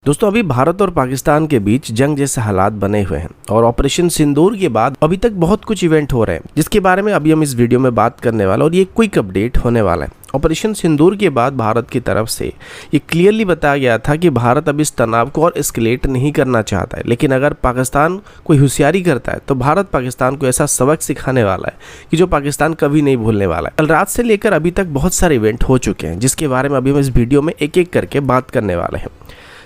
दोस्तों अभी भारत और पाकिस्तान के बीच जंग जैसे हालात बने हुए हैं और ऑपरेशन सिंदूर के बाद अभी तक बहुत कुछ इवेंट हो रहे हैं जिसके बारे में अभी हम इस वीडियो में बात करने वाले और ये क्विक अपडेट होने वाला है। ऑपरेशन सिंदूर के बाद भारत की तरफ से ये क्लियरली बताया गया था कि भारत अब इस तनाव को और एस्केलेट नहीं करना चाहता है, लेकिन अगर पाकिस्तान कोई होशियारी करता है तो भारत पाकिस्तान को ऐसा सबक सिखाने वाला है कि जो पाकिस्तान कभी नहीं भूलने वाला है। कल रात से लेकर अभी तक बहुत सारे इवेंट हो चुके हैं जिसके बारे में अभी हम इस वीडियो में एक एक करके बात करने वाले हैं।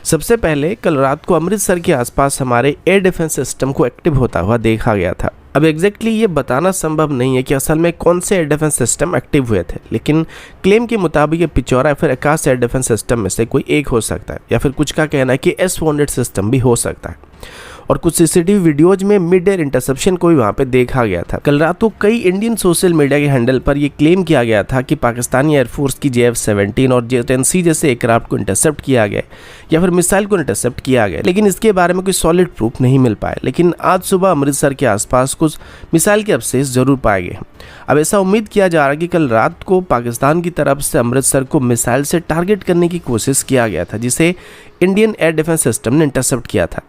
सबसे पहले कल रात को अमृतसर के आसपास हमारे एयर डिफेंस सिस्टम को एक्टिव होता हुआ देखा गया था। अब एग्जैक्टली ये बताना संभव नहीं है कि असल में कौन से एयर डिफेंस सिस्टम एक्टिव हुए थे, लेकिन क्लेम के मुताबिक ये पिचौरा या फिर आकाश एयर डिफेंस सिस्टम में से कोई एक हो सकता है या फिर कुछ का कहना है कि S-400 सिस्टम भी हो सकता है। और कुछ सीसीटीवी वीडियोज में मिड एयर इंटरसेप्शन को भी वहां पे देखा गया था। कल रात को कई इंडियन सोशल मीडिया के हैंडल पर यह क्लेम किया गया था कि पाकिस्तानी एयरफोर्स की JF-17 और J-10C जैसे एयरक्राफ्ट को इंटरसेप्ट किया गया या फिर मिसाइल को इंटरसेप्ट किया गया, लेकिन इसके बारे में कोई सॉलिड प्रूफ नहीं मिल पाया। लेकिन आज सुबह अमृतसर के आसपास कुछ मिसाइल के अवशेष जरूर पाए गए। अब ऐसा उम्मीद किया जा रहा है कि कल रात को पाकिस्तान की तरफ से अमृतसर को मिसाइल से टारगेट करने की कोशिश किया गया था जिसे इंडियन एयर डिफेंस सिस्टम ने इंटरसेप्ट किया था,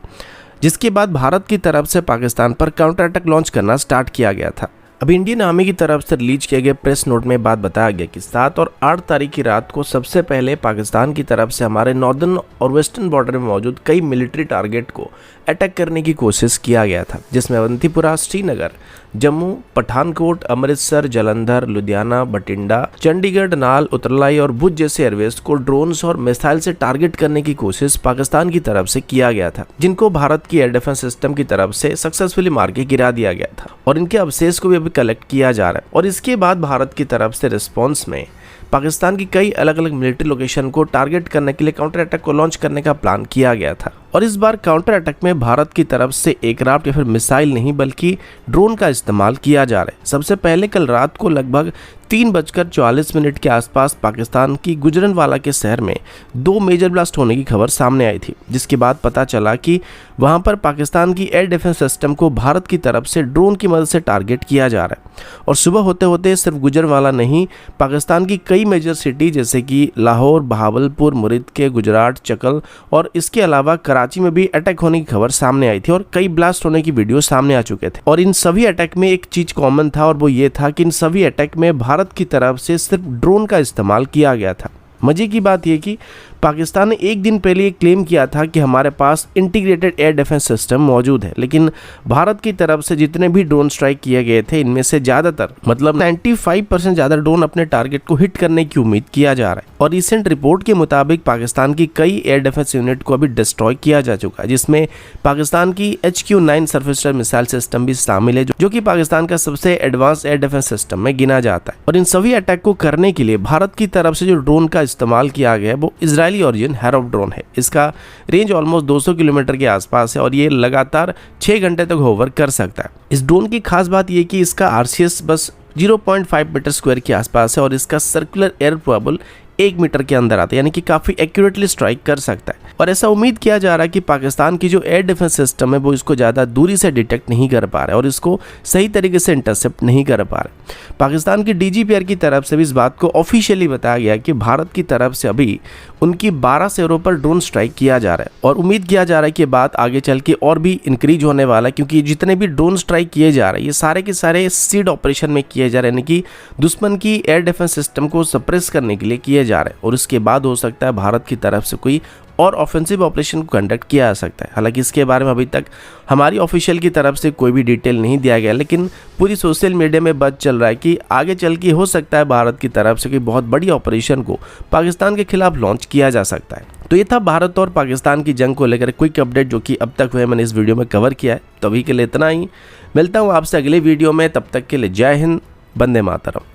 जिसके बाद भारत की तरफ से पाकिस्तान पर काउंटर अटैक लॉन्च करना स्टार्ट किया गया था। अभी इंडियन आर्मी की तरफ से रिलीज किए गए प्रेस नोट में बात बताया गया कि 7 और 8 तारीख की रात को सबसे पहले पाकिस्तान की तरफ से हमारे नॉर्दर्न और वेस्टर्न बॉर्डर में मौजूद कई मिलिट्री टारगेट को अटैक करने की कोशिश किया गया था, जिसमें अवंतीपुरा, श्रीनगर, जम्मू, पठानकोट, अमृतसर, जालंधर, लुधियाना, बठिंडा, चंडीगढ़, नाल, उतरलाई और भुज जैसे एयरवेज को ड्रोन्स और मिसाइल से टारगेट करने की कोशिश पाकिस्तान की तरफ से किया गया था, जिनको भारत की एयर डिफेंस सिस्टम की तरफ से सक्सेसफुली मार के गिरा दिया गया था और इनके अवशेष को भी अभी कलेक्ट किया जा रहा है। और इसके बाद भारत की तरफ से रिस्पॉन्स में पाकिस्तान की कई अलग अलग मिलिट्री लोकेशन को टारगेट करने के लिए काउंटर अटैक को लॉन्च करने का प्लान किया गया था। और इस बार काउंटर अटैक में भारत की तरफ से एयरक्राफ्ट या फिर मिसाइल नहीं बल्कि ड्रोन का इस्तेमाल किया जा रहा है। सबसे पहले कल रात को लगभग 3:40 के आसपास पाकिस्तान की गुजरनवाला के शहर में 2 मेजर ब्लास्ट होने की खबर सामने आई थी, जिसके बाद पता चला कि वहां पर पाकिस्तान की एयर डिफेंस सिस्टम को भारत की तरफ से ड्रोन की मदद से टारगेट किया जा रहा है। और सुबह होते होते सिर्फ गुजरनवाला नहीं, पाकिस्तान की कई मेजर सिटी जैसे कि लाहौर, बहावलपुर, मुरीद के, गुजरात, चकल और इसके अलावा कराची में भी अटैक होने की खबर सामने आई थी और कई ब्लास्ट होने की वीडियो सामने आ चुके थे। और इन सभी अटैक में एक चीज कॉमन था और वो ये था कि इन सभी अटैक में भारत की तरफ से सिर्फ ड्रोन का इस्तेमाल किया गया था। मजे की बात यह कि पाकिस्तान ने एक दिन पहले क्लेम किया था कि हमारे पास इंटीग्रेटेड एयर डिफेंस सिस्टम मौजूद है, लेकिन भारत की तरफ से जितने भी ड्रोन स्ट्राइक किए गए थे इनमें से ज्यादातर मतलब 95% ज्यादा ड्रोन अपने टारगेट को हिट करने की उम्मीद किया जा रहा है। और रिसेंट रिपोर्ट के मुताबिक पाकिस्तान की कई एयर डिफेंस यूनिट को अभी डिस्ट्रॉय किया जा चुका है, जिसमें पाकिस्तान की HQ-9 सर्फेस मिसाइल सिस्टम भी शामिल है जो कि पाकिस्तान का सबसे एडवांस एयर डिफेंस सिस्टम में गिना जाता है। और इन सभी अटैक को करने के लिए भारत की तरफ से जो ड्रोन का इस्तेमाल किया गया है वो इजरायली ओरिजिन हैरोफ ड्रोन है। इसका रेंज ऑलमोस्ट 200 किलोमीटर के आसपास है और ये लगातार 6 घंटे तक होवर कर सकता है। इस ड्रोन की खास बात यह कि इसका RCS बस 0.5 मीटर स्क्वायर के आसपास है और इसका सर्कुलर एयर प्रोबल 1 मीटर के अंदर आता है, यानी कि काफी एक्यूरेटली स्ट्राइक कर सकता है। और ऐसा उम्मीद किया जा रहा है कि पाकिस्तान की जो एयर डिफेंस सिस्टम है वो इसको ज्यादा दूरी से डिटेक्ट नहीं कर पा रहा है और इसको सही तरीके से इंटरसेप्ट नहीं कर पा रहा। पाकिस्तान की DGPR की तरफ से भी इस बात को ऑफिशियली बताया गया कि भारत की तरफ से अभी उनकी 12 शहरों पर ड्रोन स्ट्राइक किया जा रहा है और उम्मीद किया जा रहा है कि बात आगे चल के और भी इंक्रीज होने वाला है, क्योंकि जितने भी ड्रोन स्ट्राइक किए जा रहे हैं ये सारे के सारे सीड ऑपरेशन में किए जा रहे हैं, यानी कि दुश्मन की एयर डिफेंस सिस्टम को सप्रेस करने के लिए किए जा रहे हैं। और उसके बाद हो सकता है भारत की तरफ से कोई और ऑफेंसिव ऑपरेशन को कंडक्ट किया जा सकता है। हालांकि इसके बारे में अभी तक हमारी ऑफिशियल की तरफ से कोई भी डिटेल नहीं दिया गया, लेकिन पूरी सोशल मीडिया में बात चल रहा है कि आगे चल के हो सकता है भारत की तरफ से कोई बहुत बड़ी ऑपरेशन को पाकिस्तान के खिलाफ लॉन्च किया जा सकता है। तो ये था भारत और पाकिस्तान की जंग को लेकर क्विक अपडेट जो कि अब तक हुए मैंने इस वीडियो में कवर किया है। तो अभी के लिए इतना ही, मिलता हूँ आपसे अगले वीडियो में, तब तक के लिए जय हिंद, वंदे मातरम।